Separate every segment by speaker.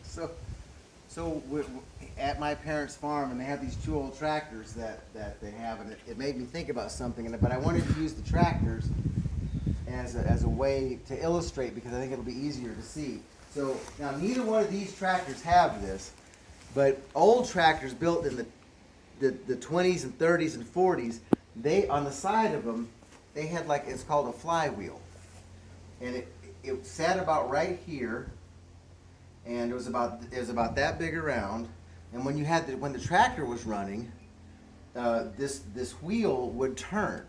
Speaker 1: So, at my parents' farm, and they have these two old tractors that they have, and it made me think about something. But I wanted to use the tractors as a way to illustrate, because I think it'll be easier to see. So now neither one of these tractors have this, but old tractors built in the 20s and 30s and 40s, they, on the side of them, they had like, it's called a flywheel, and it sat about right here, and it was about that big around. And when the tractor was running, this wheel would turn,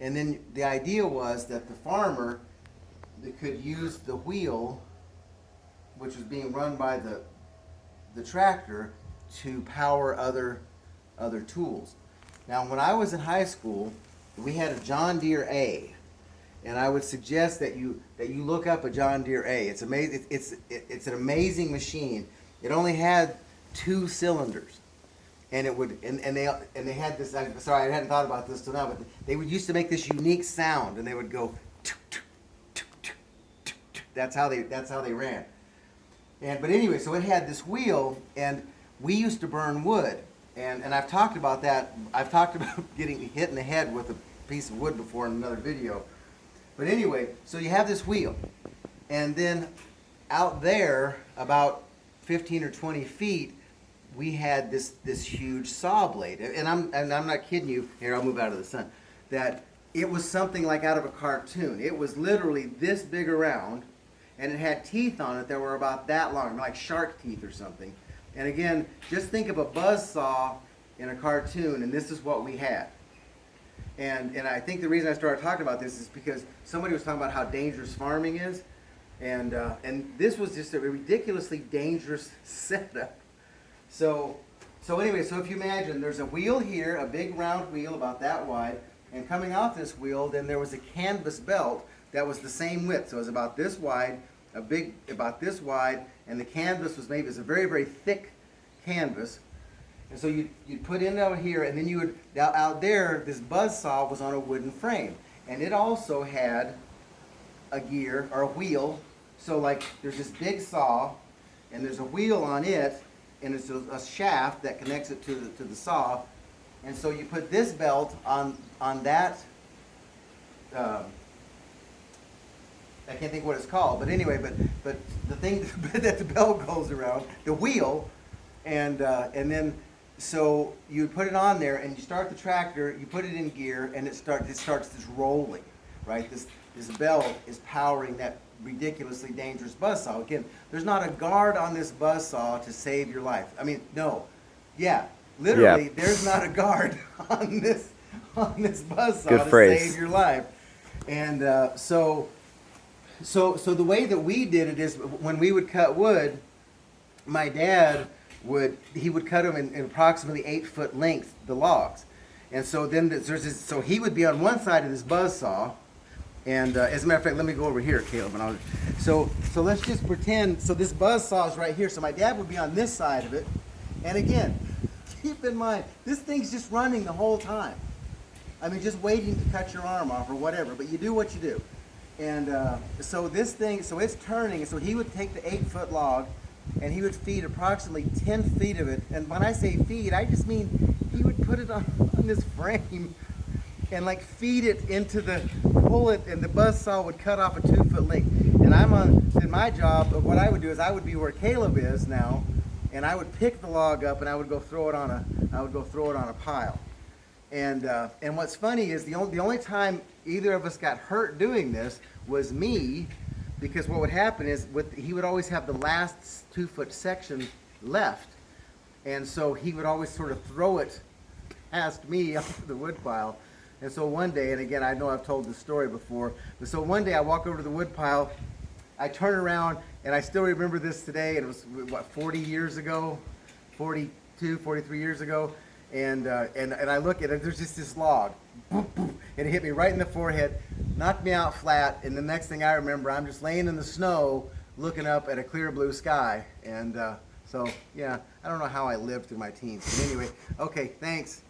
Speaker 1: and then the idea was that the farmer could use the wheel, which was being run by the tractor, to power other tools. Now, when I was in high school, we had a John Deere A, and I would suggest that you look up a John Deere A. It's amazing. It's an amazing machine. It only had 2 cylinders, and they had this. I'm sorry, I hadn't thought about this till now, but they used to make this unique sound, and they would go. That's how they ran. But anyway, so it had this wheel, and we used to burn wood, and I've talked about that. I've talked about getting hit in the head with a piece of wood before in another video. But anyway, so you have this wheel, and then out there, about 15 or 20 feet, we had this huge saw blade, and I'm not kidding you. Here, I'll move out of the sun. That it was something like out of a cartoon. It was literally this big around, and it had teeth on it that were about that long, like shark teeth or something. And again, just think of a buzz saw in a cartoon, and this is what we had. And I think the reason I started talking about this is because somebody was talking about how dangerous farming is, and this was just a ridiculously dangerous setup. So anyway, so if you imagine, there's a wheel here, a big round wheel about that wide, and coming off this wheel, then there was a canvas belt that was the same width. So it was about this wide, about this wide, and the canvas was maybe, it's a very, very thick canvas. And so you'd put in out here, and then you would, out there, this buzz saw was on a wooden frame. And it also had a gear, or a wheel. So like, there's this big saw, and there's a wheel on it, and it's a shaft that connects it to the saw. And so you put this belt on that, I can't think what it's called, but anyway, but the thing that the belt goes around, the wheel, and then so you put it on there, and you start the tractor, you put it in gear, and it starts this rolling, right? This belt is powering that ridiculously dangerous buzzsaw. Again, there's not a guard on this buzzsaw to save your life. I mean, no, yeah, literally, there's not a guard on this buzzsaw to save your life, and so the way that we did it is when we would cut wood, my dad would cut them in approximately 8-foot length, the logs. And so then so he would be on one side of this buzz saw, and as a matter of fact, let me go over here, Caleb. And so let's just pretend, so this buzz saw is right here, so my dad would be on this side of it, and again, keep in mind, this thing's just running the whole time. I mean, just waiting to cut your arm off or whatever, but you do what you do. And so this thing, so it's turning, and so he would take the 8-foot log, and he would feed approximately 10 feet of it. And when I say feed, I just mean he would put it on this frame and like feed it into the bullet, and the buzz saw would cut off a 2-foot length. And in my job, what I would do is I would be where Caleb is now, and I would pick the log up, and I would go throw it on a pile. And what's funny is the only time either of us got hurt doing this was me, because what would happen is he would always have the last 2-foot section left, and so he would always sort of throw it past me up to the wood pile. And so one day, and again, I know I've told this story before, but so one day I walk over to the wood pile, I turn around, and I still remember this today, and it was, what, 40 years ago, 42, 43 years ago, and I look at it, there's just this log, boom, boom, and it hit me right in the forehead, knocked me out flat, and the next thing I remember, I'm just laying in the snow, looking up at a clear blue sky, and so, yeah, I don't know how I lived through my teens, but anyway, okay, thanks.